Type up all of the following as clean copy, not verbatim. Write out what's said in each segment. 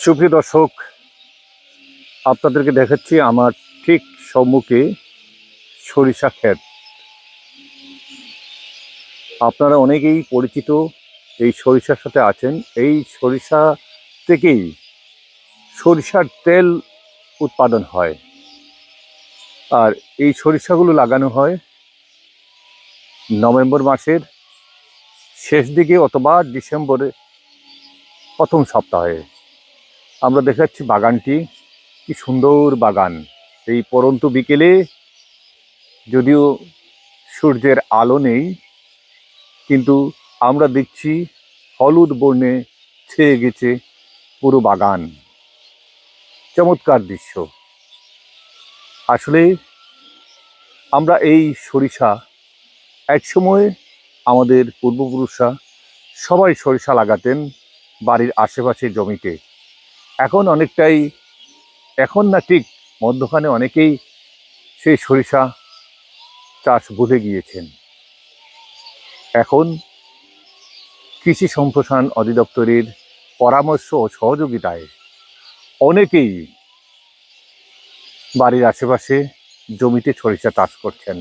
সুপ্রিয় দর্শক, আপনাদেরকে দেখাচ্ছি আমার ঠিক সম্মুখে সরিষা ক্ষেত। আপনারা অনেকেই পরিচিত এই সরিষার সাথে আছেন। এই সরিষা থেকেই সরিষার তেল উৎপাদন হয়। আর এই সরিষাগুলো লাগানো হয় নভেম্বর মাসের শেষ দিকে অথবা ডিসেম্বরের প্রথম সপ্তাহে। আমরা দেখাচ্ছি বাগানটি, কি সুন্দর বাগান। এই পরন্তু বিকেলে, যদিও সূর্যের আলো নেই, কিন্তু আমরা দেখছি হলুদ বর্ণে ছেয়ে গেছে পুরো বাগান। চমৎকার দৃশ্য। আসলে আমরা এই সরিষা, একসময় আমাদের পূর্বপুরুষরা সবাই সরিষা লাগাতেন বাড়ির আশেপাশে জমিতে। এখন অনেকটাই, এখন না ঠিক, মধ্যখানে অনেকেই সেই সরিষা চাষ ভুলে গিয়েছেন। এখন কৃষি সম্প্রসারণ অধিদপ্তরের পরামর্শ ও সহযোগিতায় অনেকেই বাড়ির আশেপাশে জমিতে সরিষা চাষ করছেন।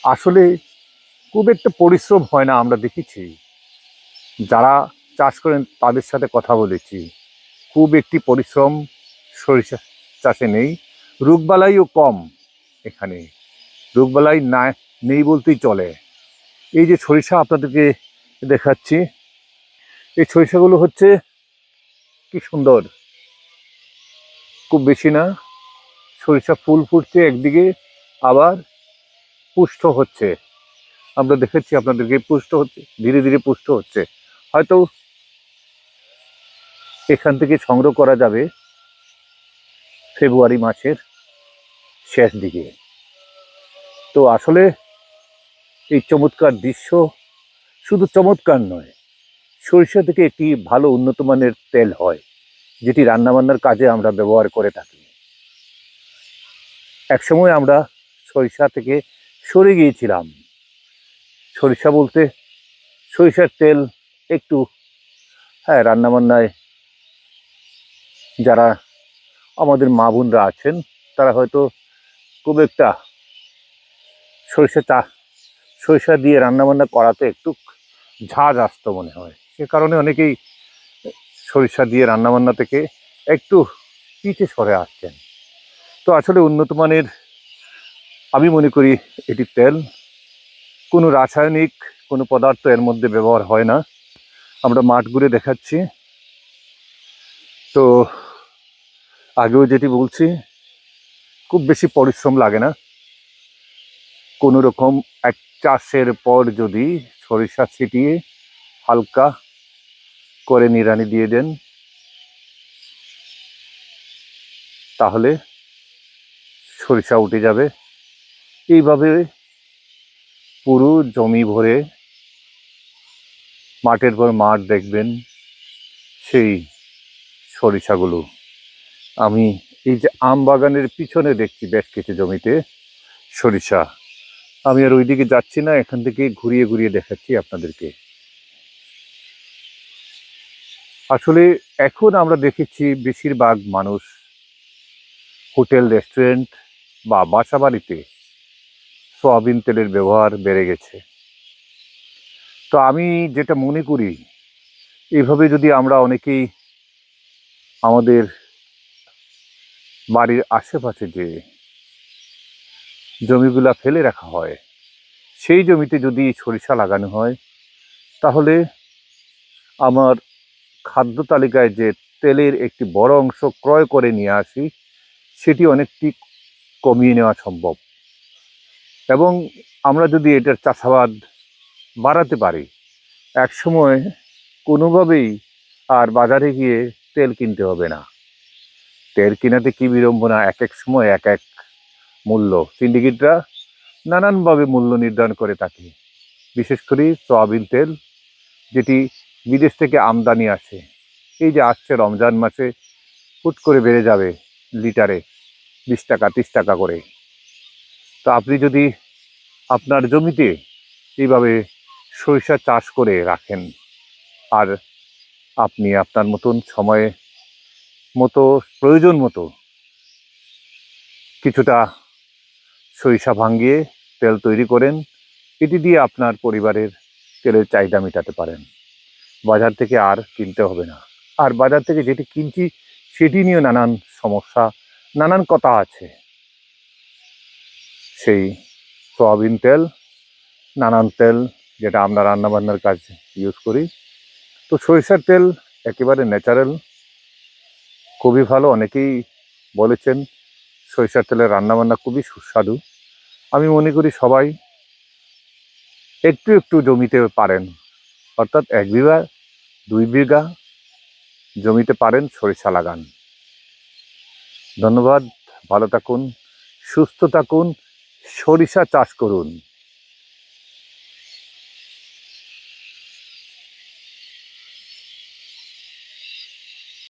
আসলে খুব একটা পরিশ্রম হয় না। আমরা দেখেছি যারা চাষ করেন তাদের সাথে কথা বলেছি, খুব একটি পরিশ্রম সরিষা চাষে নেই। রোগবালাইও কম এখানে, রোগবালাই না নেই বলতেই চলে। এই যে সরিষা আপনাদেরকে দেখাচ্ছি, এই সরিষাগুলো হচ্ছে কি সুন্দর, খুব বেশি না। সরিষা ফুল ফুটছে একদিকে, আবার পুষ্ট হচ্ছে। আমরা দেখেছি আপনাদেরকে, পুষ্ট হচ্ছে, ধীরে ধীরে পুষ্ট হচ্ছে। হয়তো এখান থেকে সংগ্রহ করা যাবে ফেব্রুয়ারি মাসের শেষ দিকে। তো আসলে এই চমৎকার দৃশ্য শুধু চমৎকার নয়, সরিষা থেকে একটি ভালো উন্নত মানের তেল হয়, যেটি রান্নাবান্নার কাজে আমরা ব্যবহার করে থাকি। একসময় আমরা সরিষা থেকে সরে গিয়েছিলাম। সরিষা বলতে সরিষার তেল একটু, হ্যাঁ, রান্নাবান্নায় যারা আমাদের মা বোনরা আছেন তারা হয়তো খুব একটা সরিষা দিয়ে রান্নাবান্না করাতে একটু ঝাঁজ আসতো মনে হয়। সে কারণে অনেকেই সরিষা দিয়ে রান্নাবান্না থেকে একটু পিছে সরে আসছেন। তো আসলে উন্নত মানের, আমি মনে করি এটি তেল, কোনো রাসায়নিক কোনো পদার্থ এর মধ্যে ব্যবহার হয় না। আমরা মাঠ ঘুরে দেখাচ্ছি। তো আগেও যেটি বলছি, খুব বেশি পরিশ্রম লাগে না। কোনো রকম এক চাষের পর যদি সরিষা ছিটিয়ে হালকা করে নিড়ানি দিয়ে দেন, তাহলে সরিষা উঠে যাবে। এইভাবে পুরো জমি ভরে, মাঠের পর মাঠ দেখবেন সেই সরিষাগুলো। আমি এই যে আম বাগানের পিছনে দেখছি বেশ কিছু জমিতে সরিষা। আমি আর ওইদিকে যাচ্ছি না, এখান থেকে ঘুরিয়ে ঘুরিয়ে দেখাচ্ছি আপনাদেরকে। আসলে এখন আমরা দেখেছি বেশিরভাগ মানুষ হোটেল, রেস্টুরেন্ট বা বাসা বাড়িতে সয়াবিন তেলের ব্যবহার বেড়ে গেছে। তো আমি যেটা মনে করি, এইভাবে যদি আমরা অনেকেই আমাদের বাড়ির আশেপাশে যে জমিগুলা ফেলে রাখা হয়, সেই জমিতে যদি সরিষা লাগানো হয়, তাহলে আমার খাদ্য তালিকায় যে তেলের একটি বড় অংশ ক্রয় করে নিয়ে আসি, সেটি অনেকটি কমিয়ে নেওয়া সম্ভব। এবং আমরা যদি এটার চাষাবাদ বাড়াতে পারি, একসময় কোনোভাবেই আর বাজারে গিয়ে তেল কিনতে হবে না। তেল কিনাতে কি বিড়ম্বনা, এক এক সময় এক এক মূল্য। সিন্ডিকেটরা নানানভাবে মূল্য নির্ধারণ করে থাকে। বিশেষ করে সয়াবিন তেল, যেটি বিদেশ থেকে আমদানি আসে। এই যে আসছে রমজান মাসে, হুট করে বেড়ে যাবে লিটারে 20 টাকা 30 টাকা করে। তো আপনি যদি আপনার জমিতে এইভাবে সরিষা চাষ করে রাখেন, আর আপনি আপনার মতন সময়ে মতো প্রয়োজন মতো কিছুটা সরিষা ভাঙিয়ে তেল তৈরি করেন। এটি দিয়ে আপনার পরিবারের তেলের চাহিদা মেটাতে পারেন। বাজার থেকে আর কিনতে হবে না। আর বাজার থেকে যেটি কিনছি সেটি নিয়ে নানান সমস্যা, নানান কথা আছে। সেই সয়াবিন তেল, নানান তেল যেটা আমরা রান্নাবান্নার কাজে ইউজ করি। তো সরিষার তেল একেবারে ন্যাচারাল, খুবই ভালো। অনেকেই বলেছেন সরিষার তেলের রান্নাবান্না খুবই সুস্বাদু। আমি মনে করি সবাই একটু একটু জমিতে পারেন, অর্থাৎ 1 বিঘা 2 বিঘা জমিতে পারেন সরিষা লাগান। ধন্যবাদ, ভালো থাকুন, সুস্থ থাকুন, সরিষা চাষ করুন।